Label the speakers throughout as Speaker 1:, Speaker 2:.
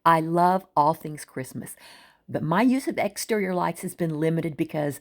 Speaker 1: I love all things Christmas, but my use of exterior lights has been limited because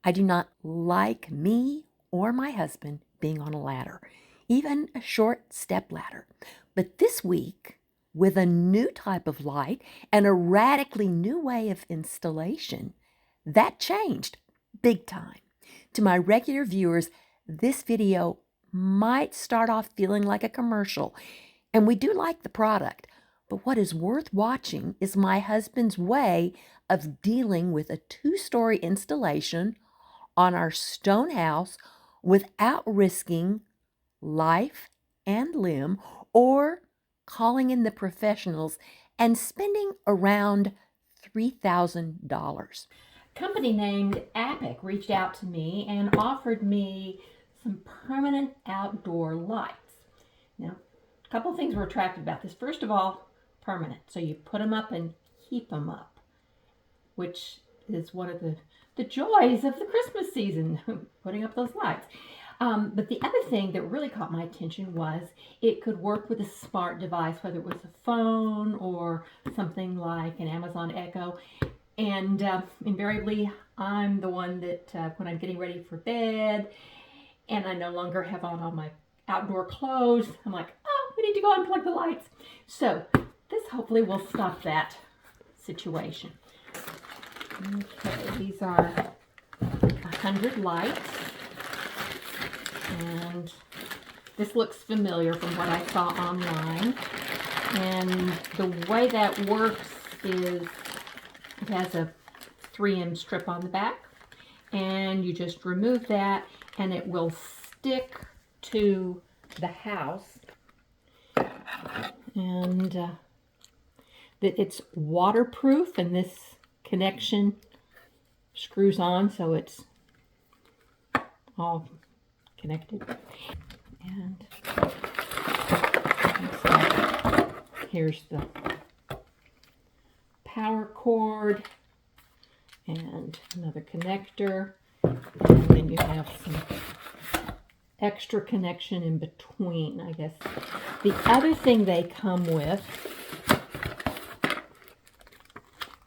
Speaker 1: I do not like me or my husband being on a ladder, even a short step ladder. But this week, with a new type of light and a radically new way of installation, that changed big time. To my regular viewers, this video might start off feeling like a commercial, and we do like the product. But what is worth watching is my husband's way of dealing with a two-story installation on our stone house without risking life and limb or calling in the professionals and spending around $3,000.
Speaker 2: Company named Appeck reached out to me and offered me some permanent outdoor lights. Now, a couple of things were attractive about this. First of all, permanent. So you put them up and keep them up, which is one of the joys of the Christmas season, putting up those lights. But the other thing that really caught my attention was it could work with a smart device, whether it was a phone or something like an Amazon Echo. And invariably, I'm the one that when I'm getting ready for bed and I no longer have on all my outdoor clothes, I'm like, oh, we need to go and plug the lights. So this hopefully will stop that situation. Okay, these are 100 lights. And this looks familiar from what I saw online. And the way that works is it has a 3M strip on the back, and you just remove that and it will stick to the house. And it's waterproof, and this connection screws on so it's all connected. And here's the power cord and another connector, and then you have some extra connection in between, I guess. The other thing they come with,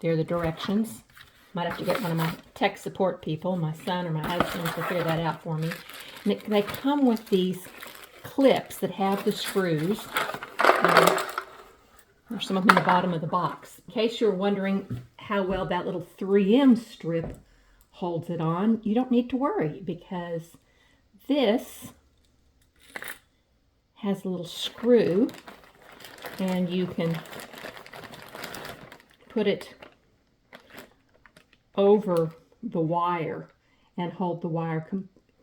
Speaker 2: they're the directions. Might have to get one of my tech support people, my son or my husband, to figure that out for me. And they come with these clips that have the screws. There's some of them in the bottom of the box. In case you're wondering how well that little 3M strip holds it on, you don't need to worry, because this has a little screw and you can put it over the wire and hold the wire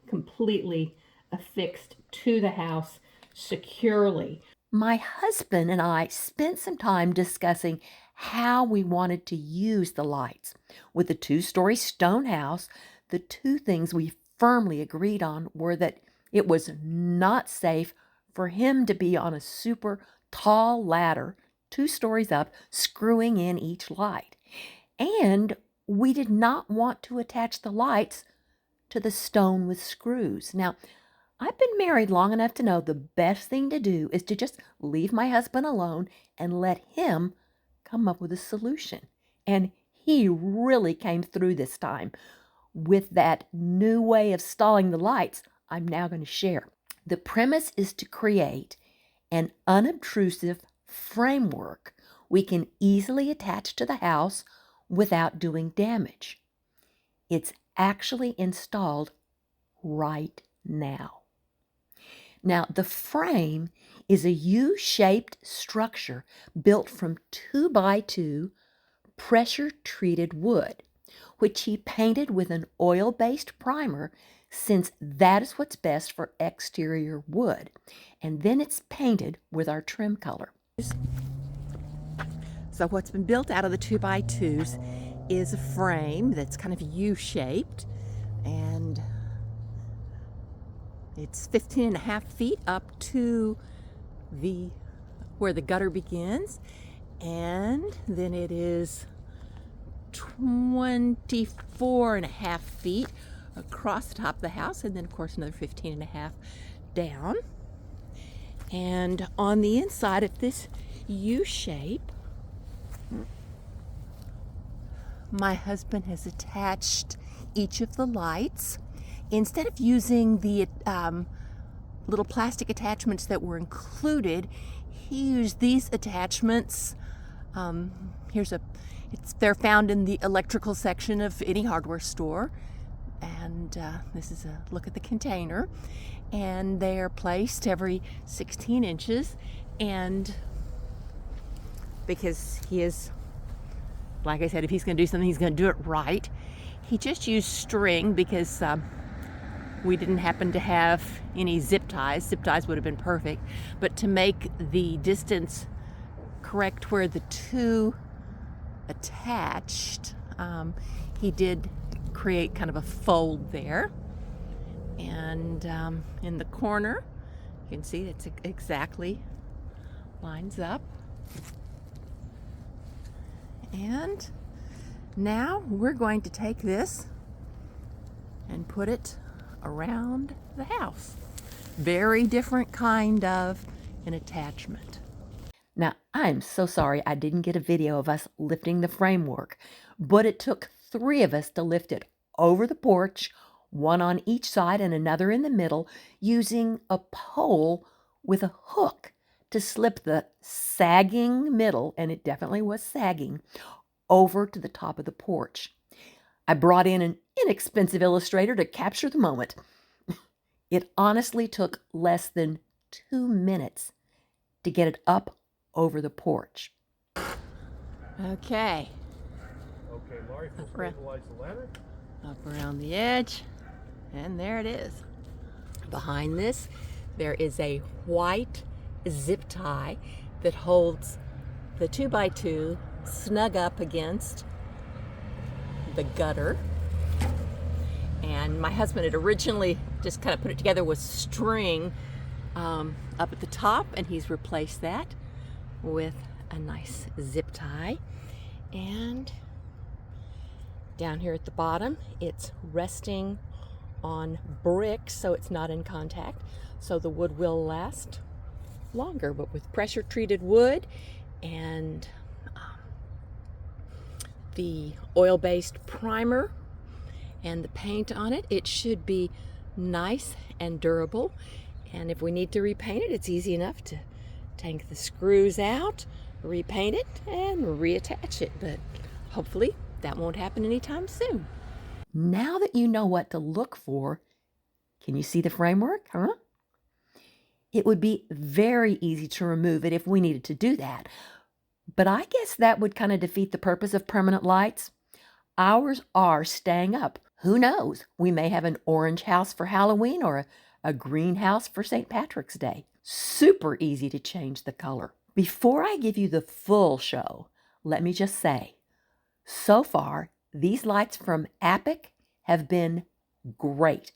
Speaker 2: completely affixed to the house securely.
Speaker 1: My husband and I spent some time discussing how we wanted to use the lights. With the two-story stone house, the two things we firmly agreed on were that it was not safe for him to be on a super tall ladder 2 stories up, screwing in each light. And we did not want to attach the lights to the stone with screws. Now, I've been married long enough to know the best thing to do is to just leave my husband alone and let him come up with a solution. And he really came through this time with that new way of stalling the lights I'm now going to share. The premise is to create an unobtrusive framework we can easily attach to the house without doing damage. It's actually installed right now. Now, the frame is a U-shaped structure built from 2x2 pressure-treated wood, which he painted with an oil-based primer, since that is what's best for exterior wood. And then it's painted with our trim color. So what's been built out of the 2x2s is a frame that's kind of U-shaped, and it's 15.5 feet up to where the gutter begins, and then it is 24.5 feet across the top of the house, and then of course another 15.5 down. And on the inside of this U shape, My husband has attached each of the lights. Instead of using the little plastic attachments that were included, he used these attachments. They're found in the electrical section of any hardware store. And this is a look at the container. And they are placed every 16 inches. And because he is, like I said, if he's going to do something, he's going to do it right. He just used string because we didn't happen to have any zip ties. Zip ties would have been perfect. But to make the distance correct where the two attached, he did create kind of a fold there. And in the corner, you can see it's exactly lines up. And now we're going to take this and put it around the house. Very different kind of an attachment. Now, I'm so sorry I didn't get a video of us lifting the framework, but it took 3 of us to lift it over the porch, one on each side and another in the middle, using a pole with a hook to slip the sagging middle, and it definitely was sagging, over to the top of the porch. I brought in an inexpensive illustrator to capture the moment. It honestly took less than 2 minutes to get it up over the porch. Okay.
Speaker 3: Okay, Laurie, stabilize the ladder.
Speaker 1: Up around the edge, and there it is. Behind this, there is a white zip tie that holds the 2x2 snug up against the gutter. And my husband had originally just kind of put it together with string up at the top, and he's replaced that with a nice zip tie. And down here at the bottom, it's resting on bricks, so it's not in contact, so the wood will last longer. But with pressure treated wood and the oil-based primer and the paint on it, it should be nice and durable. And if we need to repaint it, it's easy enough to take the screws out, repaint it, and reattach it. But hopefully that won't happen anytime soon. Now that you know what to look for, can you see the framework, huh? It would be very easy to remove it if we needed to do that. But I guess that would kind of defeat the purpose of permanent lights. Ours are staying up. Who knows? We may have an orange house for Halloween or a green house for St. Patrick's Day. Super easy to change the color. Before I give you the full show, let me just say, so far, these lights from Appeck have been great.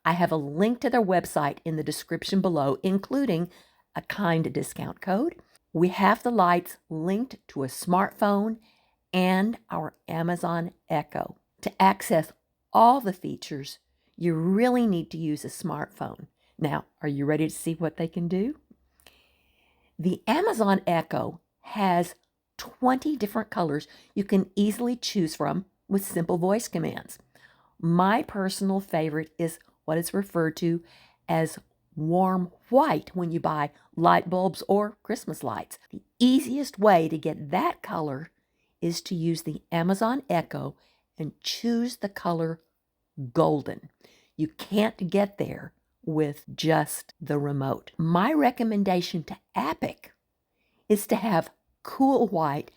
Speaker 1: I have a link to their website in the description below, including a kind discount code. We have the lights linked to a smartphone and our Amazon Echo. To access all the features, you really need to use a smartphone. Now, are you ready to see what they can do? The Amazon Echo has 20 different colors you can easily choose from with simple voice commands. My personal favorite is what is referred to as warm white when you buy light bulbs or Christmas lights. The easiest way to get that color is to use the Amazon Echo and choose the color golden. You can't get there with just the remote. My recommendation to Appeck is to have cool white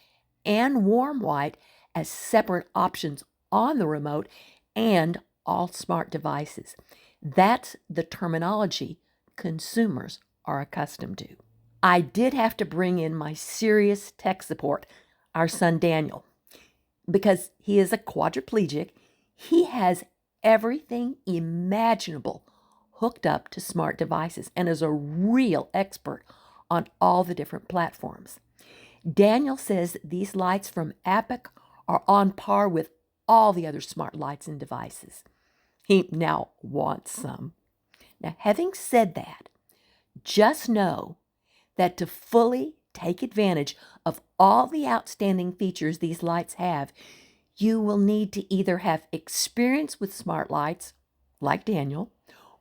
Speaker 1: and warm white as separate options on the remote and all smart devices. That's the terminology consumers are accustomed to. I did have to bring in my serious tech support, our son Daniel, because he is a quadriplegic. He has everything imaginable hooked up to smart devices and is a real expert on all the different platforms. Daniel says these lights from Appeck are on par with all the other smart lights and devices. He now wants some. Now, having said that, just know that to fully take advantage of all the outstanding features these lights have, you will need to either have experience with smart lights, like Daniel,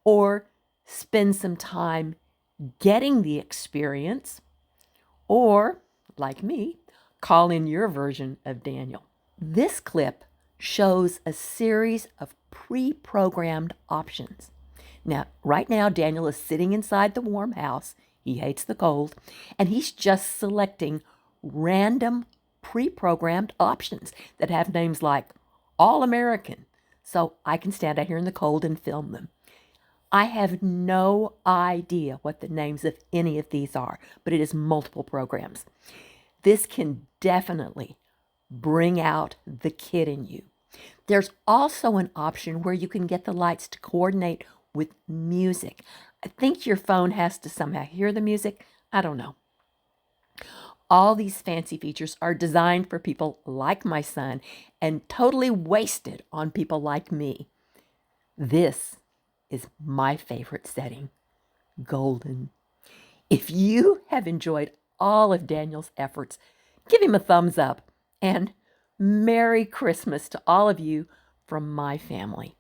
Speaker 1: or spend some time getting the experience, or, like me, call in your version of Daniel. This clip shows a series of pre-programmed options. Now, right now, Daniel is sitting inside the warm house. He hates the cold, and he's just selecting random pre-programmed options that have names like All American, so I can stand out here in the cold and film them. I have no idea what the names of any of these are, but it is multiple programs. This can definitely bring out the kid in you. There's also an option where you can get the lights to coordinate with music. I think your phone has to somehow hear the music. I don't know. All these fancy features are designed for people like my son and totally wasted on people like me. This is my favorite setting, golden. If you have enjoyed all of Daniel's efforts, give him a thumbs up, and Merry Christmas to all of you from my family.